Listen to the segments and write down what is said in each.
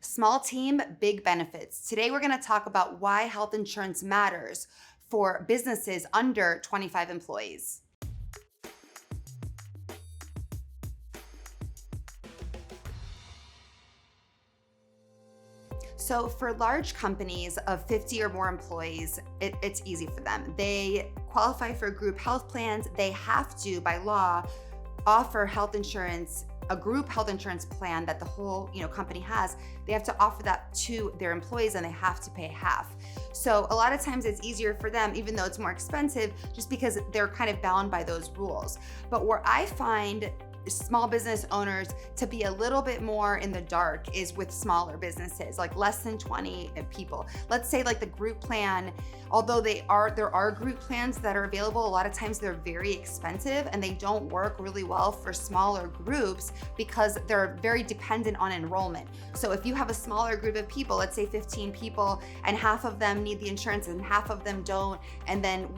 Small team, big benefits. Today, we're going to talk about why health insurance matters for businesses under 25 employees. So for large companies of 50 or more employees, it's easy for them. They qualify for group health plans. They have to, by law, offer health insurance, a group health insurance plan that the whole company has. They have to offer that to their employees, and they have to pay half. So a lot of times it's easier for them, even though it's more expensive, just because they're kind of bound by those rules. But where I find small business owners to be a little bit more in the dark is with smaller businesses, like less than 20 people. Let's say like the group plan, although there are group plans that are available, a lot of times they're very expensive and they don't work really well for smaller groups because they're very dependent on enrollment. So if you have a smaller group of people, let's say 15 people, and half of them need the insurance and half of them don't, and then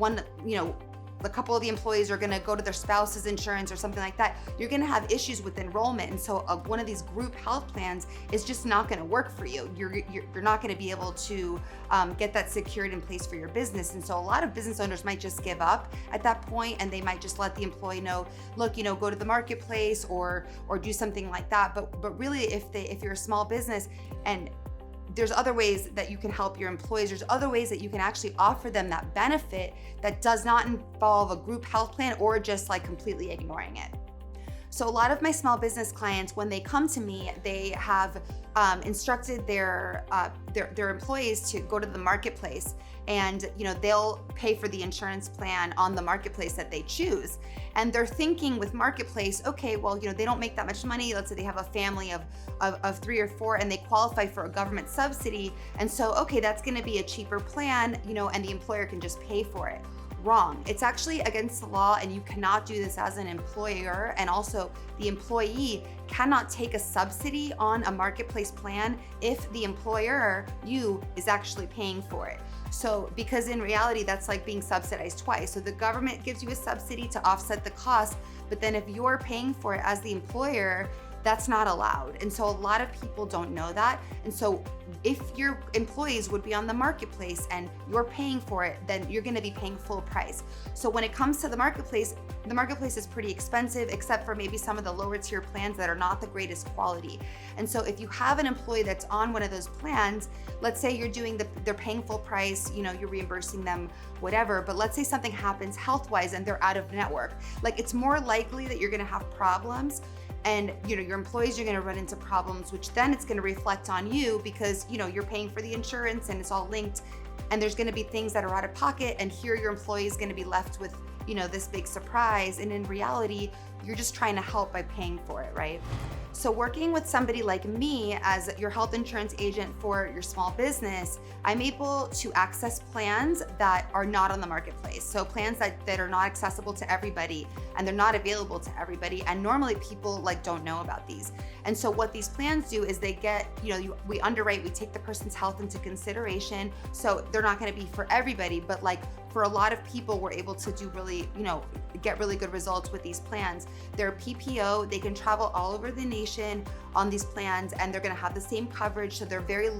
a couple of the employees are going to go to their spouse's insurance or something like that, you're going to have issues with enrollment. And so one of these group health plans is just not going to work for you. You're not going to be able to get that secured in place for your business. And so a lot of business owners might just give up at that point, and they might just let the employee know, look, go to the marketplace or do something like that. But really, if you're a small business, and there's other ways that you can help your employees. There's other ways that you can actually offer them that benefit that does not involve a group health plan or just like completely ignoring it. So a lot of my small business clients, when they come to me, they have instructed their employees to go to the marketplace, and they'll pay for the insurance plan on the marketplace that they choose. And they're thinking with marketplace, okay, well, they don't make that much money. Let's say they have a family of 3 or 4, and they qualify for a government subsidy. And so, okay, that's going to be a cheaper plan, and the employer can just pay for it. Wrong. It's actually against the law, and you cannot do this as an employer. And also, the employee cannot take a subsidy on a marketplace plan if the employer, you, is actually paying for it. So, because in reality, that's like being subsidized twice. So the government gives you a subsidy to offset the cost, but then if you're paying for it as the employer, that's not allowed. And so a lot of people don't know that. And so if your employees would be on the marketplace and you're paying for it, then you're going to be paying full price. So when it comes to the marketplace is pretty expensive, except for maybe some of the lower tier plans that are not the greatest quality. And so if you have an employee that's on one of those plans, let's say they're paying full price, you're reimbursing them, whatever, but let's say something happens health-wise and they're out of network. Like, it's more likely that you're going to have problems, and your employees are going to run into problems, which then it's going to reflect on you because you're paying for the insurance and it's all linked, and there's going to be things that are out of pocket, and here your employee is going to be left with this big surprise, and in reality you're just trying to help by paying for it, right? So working with somebody like me as your health insurance agent for your small business, I'm able to access plans that are not on the marketplace. So plans that are not accessible to everybody, and they're not available to everybody. And normally people don't know about these. And so what these plans do is they get, we underwrite, we take the person's health into consideration. So they're not going to be for everybody, but for a lot of people, we're able to do really, get really good results with these plans. They're PPO, they can travel all over the nation on these plans, and they're gonna have the same coverage, so they're very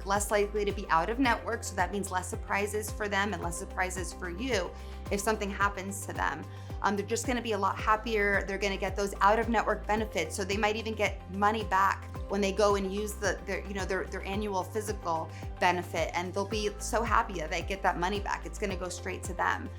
less likely to be out of network, so that means less surprises for them and less surprises for you if something happens to them. They're just gonna be a lot happier. They're gonna get those out of network benefits, so they might even get money back when they go and use their annual physical benefit, and they'll be so happy that they get that money back. It's gonna go straight to them.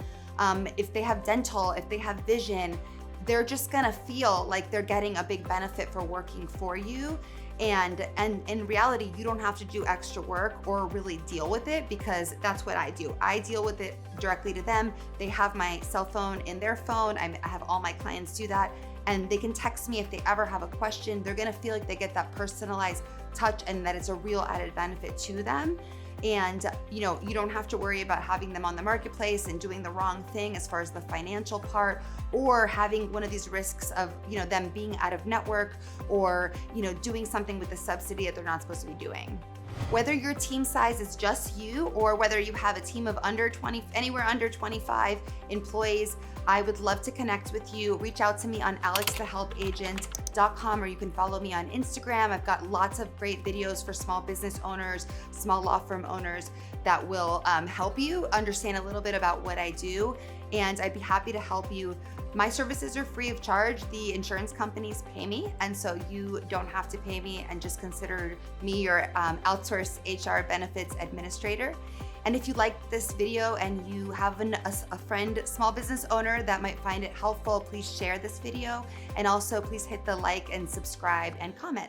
If they have dental, if they have vision, they're just gonna feel like they're getting a big benefit for working for you. And in reality, you don't have to do extra work or really deal with it, because that's what I do. I deal with it directly to them. They have my cell phone in their phone. I have all my clients do that, and they can text me if they ever have a question. They're gonna feel like they get that personalized touch and that it's a real added benefit to them. And you don't have to worry about having them on the marketplace and doing the wrong thing as far as the financial part, or having one of these risks of them being out of network, or doing something with the subsidy that they're not supposed to be doing. Whether your team size is just you or whether you have a team of anywhere under 25 employees, I would love to connect with you. Reach out to me on alexthehelpagent.com, or you can follow me on Instagram. I've got lots of great videos for small business owners, small law firm owners that will help you understand a little bit about what I do, and I'd be happy to help you. My services are free of charge. The insurance companies pay me, and so you don't have to pay me, and just consider me your outsourced HR benefits administrator. And if you like this video and you have a friend, small business owner that might find it helpful, please share this video. And also please hit the like and subscribe and comment.